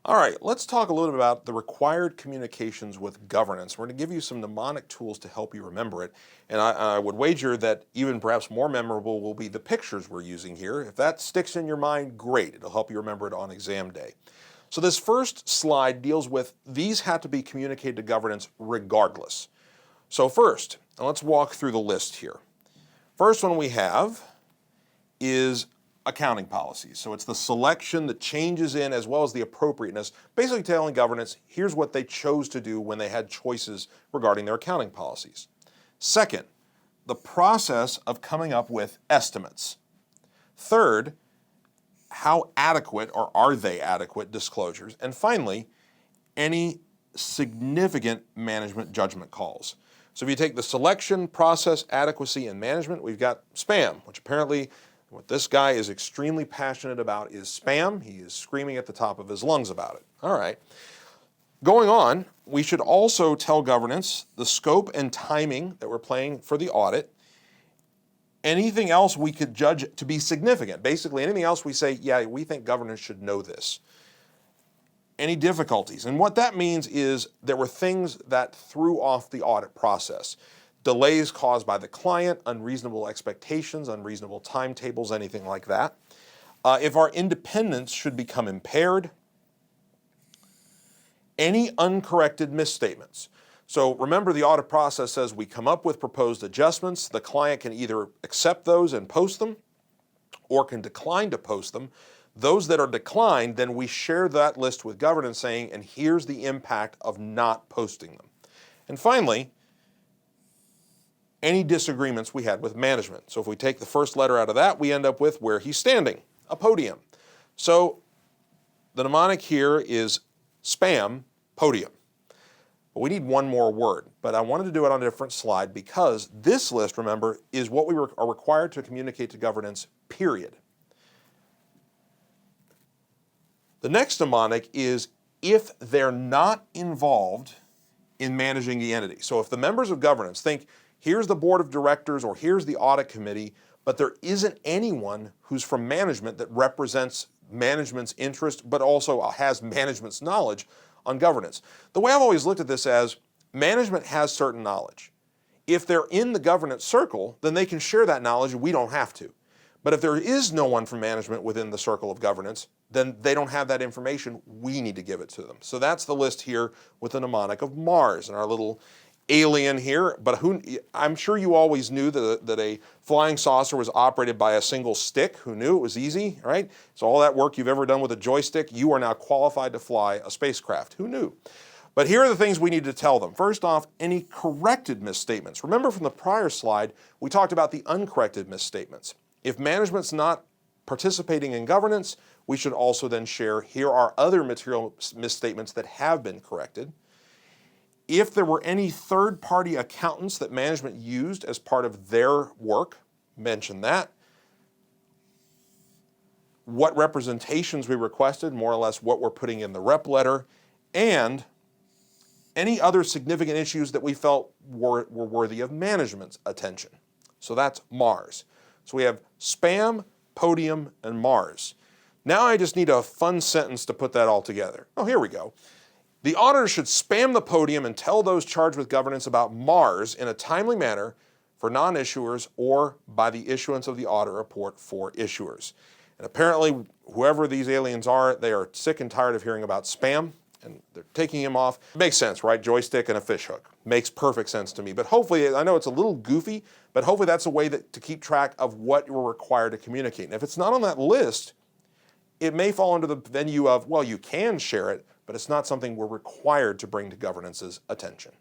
All right, let's talk a little bit about the required communications with governance. We're going to give you some mnemonic tools to help you remember it. And I would wager that even perhaps more memorable will be the pictures we're using here. If that sticks in your mind, great. It'll help you remember it on exam day. So this first slide deals with these have to be communicated to governance regardless. So first, let's walk through the list here. First one we have is accounting policies. So it's the selection, the changes in, as well as the appropriateness, basically telling governance, here's what they chose to do when they had choices regarding their accounting policies. Second, the process of coming up with estimates. Third, how adequate or are they adequate disclosures? And finally, any significant management judgment calls. So if you take the selection, process, adequacy, and management, we've got spam, which apparently what this guy is extremely passionate about is spam. He is screaming at the top of his lungs about it. All right. Going on, we should also tell governance the scope and timing that we're planning for the audit. Anything else we could judge to be significant. Basically, anything else we say, yeah, we think governance should know this. Any difficulties. And what that means is there were things that threw off the audit process. Delays caused by the client, unreasonable expectations, unreasonable timetables, anything like that. If our independence should become impaired, any uncorrected misstatements. So remember, the audit process says we come up with proposed adjustments. The client can either accept those and post them or can decline to post them. Those that are declined, then we share that list with governance saying, and here's the impact of not posting them. And finally, any disagreements we had with management. So if we take the first letter out of that, we end up with where he's standing, a podium. So the mnemonic here is spam, podium. But we need one more word, but I wanted to do it on a different slide because this list, remember, is what we are required to communicate to governance, period. The next mnemonic is if they're not involved in managing the entity. So if the members of governance think, here's the board of directors or here's the audit committee, but there isn't anyone who's from management that represents management's interest, but also has management's knowledge on governance. The way I've always looked at this as management has certain knowledge. If they're in the governance circle, then they can share that knowledge and we don't have to. But if there is no one from management within the circle of governance, then they don't have that information. We need to give it to them. So that's the list here with the mnemonic of Mars and our little alien here. But I'm sure you always knew that a flying saucer was operated by a single stick. Who knew? It was easy, right? So all that work you've ever done with a joystick, you are now qualified to fly a spacecraft. Who knew? But here are the things we need to tell them. First off, any corrected misstatements. Remember from the prior slide, we talked about the uncorrected misstatements. If management's not participating in governance, we should also then share, here are other material misstatements that have been corrected. If there were any third-party accountants that management used as part of their work, mention that. What representations we requested, more or less what we're putting in the rep letter, and any other significant issues that we felt were worthy of management's attention. So that's Mars. So we have spam, podium, and Mars. Now I just need a fun sentence to put that all together. Oh, here we go. The auditor should spam the podium and tell those charged with governance about Mars in a timely manner for non-issuers or by the issuance of the audit report for issuers. And apparently, whoever these aliens are, they are sick and tired of hearing about spam, and they're taking him off. It makes sense, right? Joystick and a fishhook. Makes perfect sense to me. But hopefully, I know it's a little goofy, but hopefully that's a way to keep track of what you're required to communicate. And if it's not on that list, it may fall under the venue of, well, you can share it, but it's not something we're required to bring to governance's attention.